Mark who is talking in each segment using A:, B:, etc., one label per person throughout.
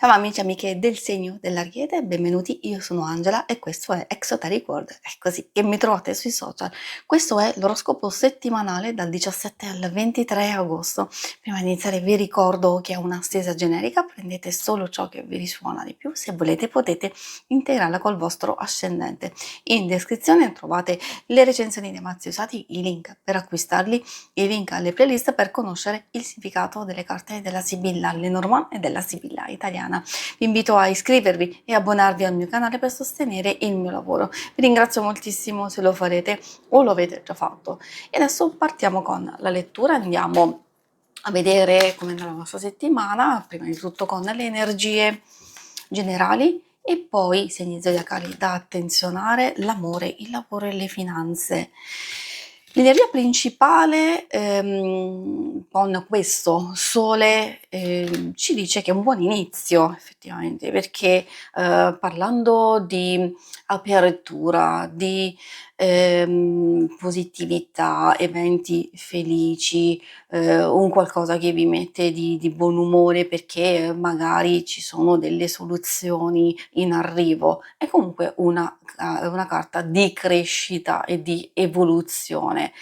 A: Ciao amici e amiche del segno dell'Ariete, benvenuti, io sono Angela e questo è Exoteric World, è così che mi trovate sui social. Questo è l'oroscopo settimanale dal 17 al 23 agosto. Prima di iniziare vi ricordo che è una stesa generica, prendete solo ciò che vi risuona di più, se volete potete integrarla col vostro ascendente. In descrizione trovate le recensioni dei mazzi usati, i link per acquistarli, i link alle playlist per conoscere il significato delle carte della Sibilla Lenormand e della Sibilla italiana. Vi invito a iscrivervi e abbonarvi al mio canale per sostenere il mio lavoro. Vi ringrazio moltissimo se lo farete o lo avete già fatto. E adesso partiamo con la lettura, andiamo a vedere come andrà la nostra settimana, prima di tutto con le energie generali e poi i segni zodiacali da attenzionare, l'amore, il lavoro e le finanze. L'energia principale con questo sole ci dice che è un buon inizio effettivamente, perché parlando di apertura, di positività, eventi felici, un qualcosa che vi mette di buon umore perché magari ci sono delle soluzioni in arrivo. È comunque una carta di crescita e di evoluzione.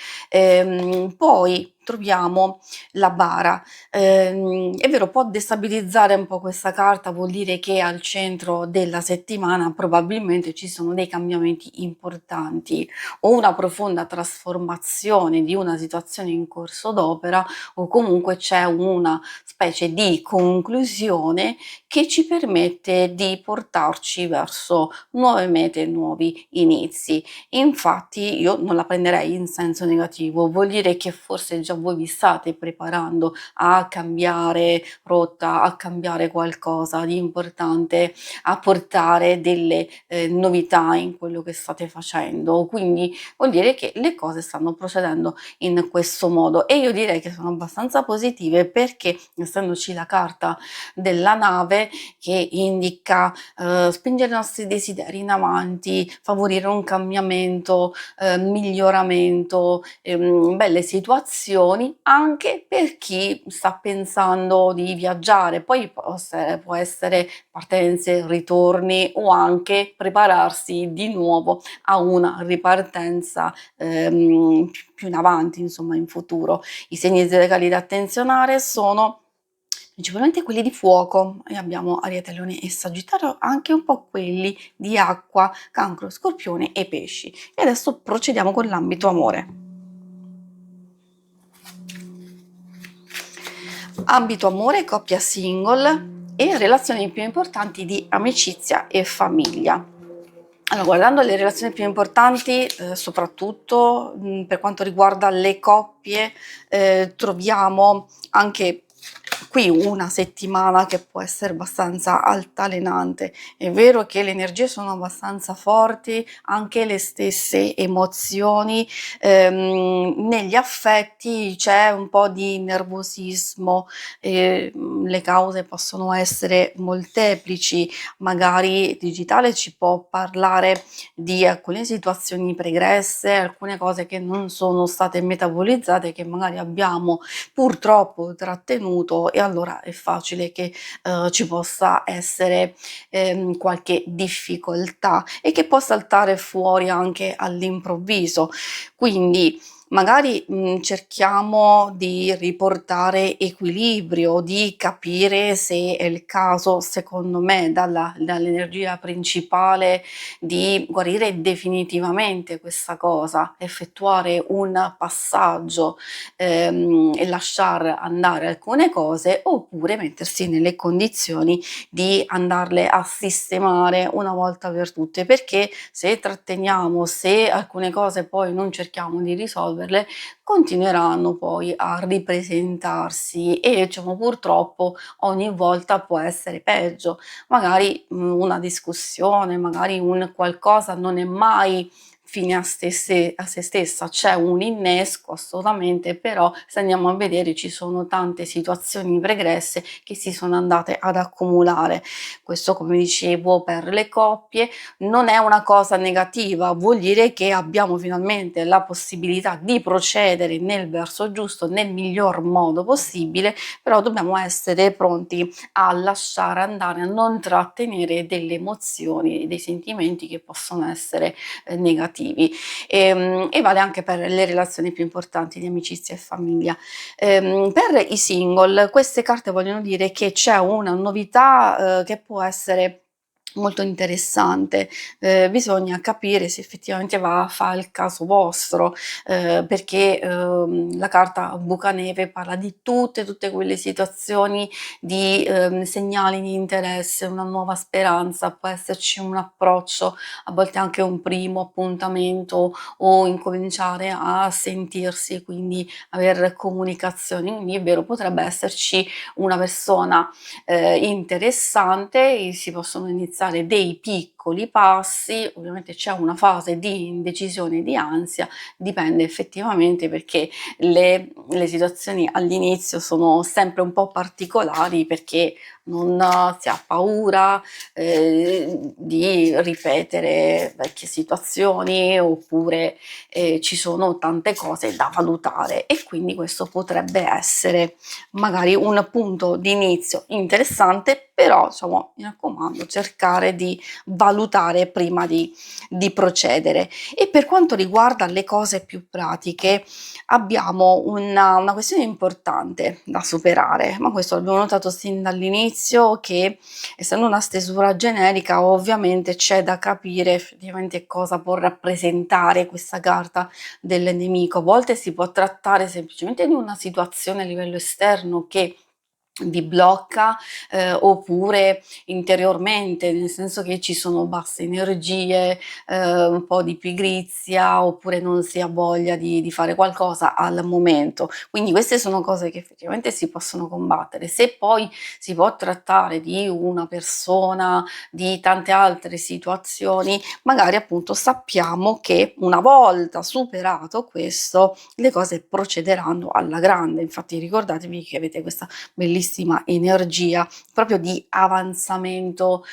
A: Poi troviamo la bara. È vero, può destabilizzare un po' questa carta, vuol dire che al centro della settimana probabilmente ci sono dei cambiamenti importanti o una profonda trasformazione di una situazione in corso d'opera o comunque c'è una specie di conclusione che ci permette di portarci verso nuove mete, nuovi inizi. Infatti io non la prenderei in senso negativo, vuol dire che forse già voi vi state preparando a cambiare rotta, a cambiare qualcosa di importante, a portare delle novità in quello che state facendo. Quindi vuol dire che le cose stanno procedendo in questo modo e io direi che sono abbastanza positive perché essendoci la carta della nave che indica spingere i nostri desideri in avanti, favorire un cambiamento, miglioramento, belle situazioni anche per chi sta pensando di viaggiare. Poi può essere partenze, ritorni o anche prepararsi di nuovo a una ripartenza più in avanti, insomma in futuro. I segni zodiacali da attenzionare sono principalmente quelli di fuoco e abbiamo Ariete, Leone e Sagittario, anche un po' quelli di acqua, Cancro, Scorpione e Pesci. E adesso procediamo con l'ambito amore. Ambito amore, coppia single e relazioni più importanti di amicizia e famiglia. Allora, guardando le relazioni più importanti, soprattutto per quanto riguarda le coppie, troviamo anche qui una settimana che può essere abbastanza altalenante. È vero che le energie sono abbastanza forti, anche le stesse emozioni, negli affetti c'è un po' di nervosismo, le cause possono essere molteplici, magari digitale ci può parlare di alcune situazioni pregresse, alcune cose che non sono state metabolizzate, che magari abbiamo purtroppo trattenuto e allora è facile che ci possa essere qualche difficoltà e che può saltare fuori anche all'improvviso. Quindi magari cerchiamo di riportare equilibrio, di capire se è il caso, secondo me, dall'energia principale di guarire definitivamente questa cosa, effettuare un passaggio e lasciar andare alcune cose oppure mettersi nelle condizioni di andarle a sistemare una volta per tutte, perché se tratteniamo, se alcune cose poi non cerchiamo di risolverle, continueranno poi a ripresentarsi e diciamo purtroppo ogni volta può essere peggio. Magari una discussione, magari un qualcosa non è mai fine a se stessa, c'è un innesco assolutamente, però se andiamo a vedere ci sono tante situazioni pregresse che si sono andate ad accumulare. Questo, come dicevo, per le coppie non è una cosa negativa, vuol dire che abbiamo finalmente la possibilità di procedere nel verso giusto, nel miglior modo possibile, però dobbiamo essere pronti a lasciare andare, a non trattenere delle emozioni, dei sentimenti che possono essere negativi. E vale anche per le relazioni più importanti di amicizia e famiglia. Per i single, queste carte vogliono dire che c'è una novità che può essere molto interessante. Bisogna capire se effettivamente fa il caso vostro, perché la carta Bucaneve parla di tutte quelle situazioni di segnali di interesse, una nuova speranza, può esserci un approccio, a volte anche un primo appuntamento o incominciare a sentirsi, quindi aver comunicazioni. Quindi è vero, potrebbe esserci una persona interessante, si possono iniziare dei piccoli passi, ovviamente c'è una fase di indecisione e di ansia, dipende effettivamente perché le situazioni all'inizio sono sempre un po' particolari perché non si ha paura di ripetere vecchie situazioni oppure ci sono tante cose da valutare e quindi questo potrebbe essere magari un punto di inizio interessante, però insomma mi raccomando cercare di valutare prima di procedere. E per quanto riguarda le cose più pratiche abbiamo una questione importante da superare, ma questo l'abbiamo notato sin dall'inizio che essendo una stesura generica ovviamente c'è da capire effettivamente cosa può rappresentare questa carta del nemico. A volte si può trattare semplicemente di una situazione a livello esterno che vi blocca, oppure interiormente, nel senso che ci sono basse energie, un po' di pigrizia, oppure non si ha voglia di fare qualcosa al momento. Quindi queste sono cose che effettivamente si possono combattere. Se poi si può trattare di una persona, di tante altre situazioni, magari appunto sappiamo che una volta superato questo, le cose procederanno alla grande. Infatti ricordatevi che avete questa bellissima energia proprio di avanzamento,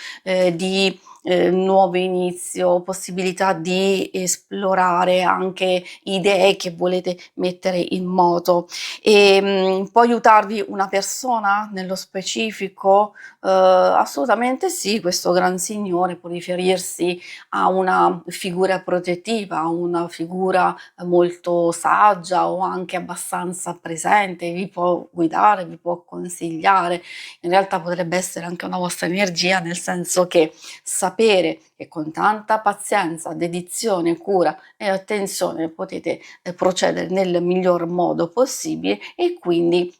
A: di nuovo inizio, possibilità di esplorare anche idee che volete mettere in moto. Può aiutarvi una persona nello specifico? Assolutamente sì, questo gran signore può riferirsi a una figura protettiva, a una figura molto saggia o anche abbastanza presente, vi può guidare, vi può consigliare. In realtà potrebbe essere anche una vostra energia, nel senso che sapere che con tanta pazienza, dedizione, cura e attenzione potete procedere nel miglior modo possibile e quindi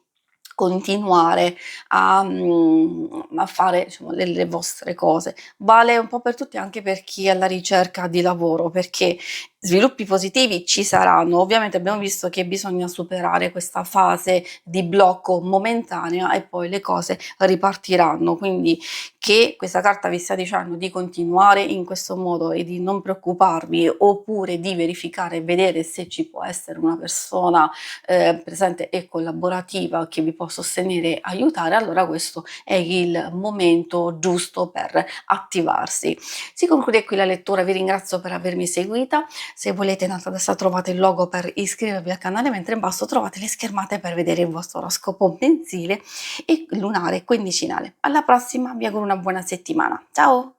A: continuare a fare diciamo le vostre cose. Vale un po' per tutti, anche per chi è alla ricerca di lavoro, perché sviluppi positivi ci saranno. Ovviamente abbiamo visto che bisogna superare questa fase di blocco momentanea e poi le cose ripartiranno. Quindi che questa carta vi stia dicendo di continuare in questo modo e di non preoccuparvi, oppure di verificare e vedere se ci può essere una persona presente e collaborativa che vi può sostenere e aiutare, allora questo è il momento giusto per attivarsi. Si conclude qui la lettura, vi ringrazio per avermi seguita. Se volete in alto a destra trovate il logo per iscrivervi al canale, mentre in basso trovate le schermate per vedere il vostro oroscopo mensile e lunare quindicinale. Alla prossima, vi auguro una buona settimana. Ciao!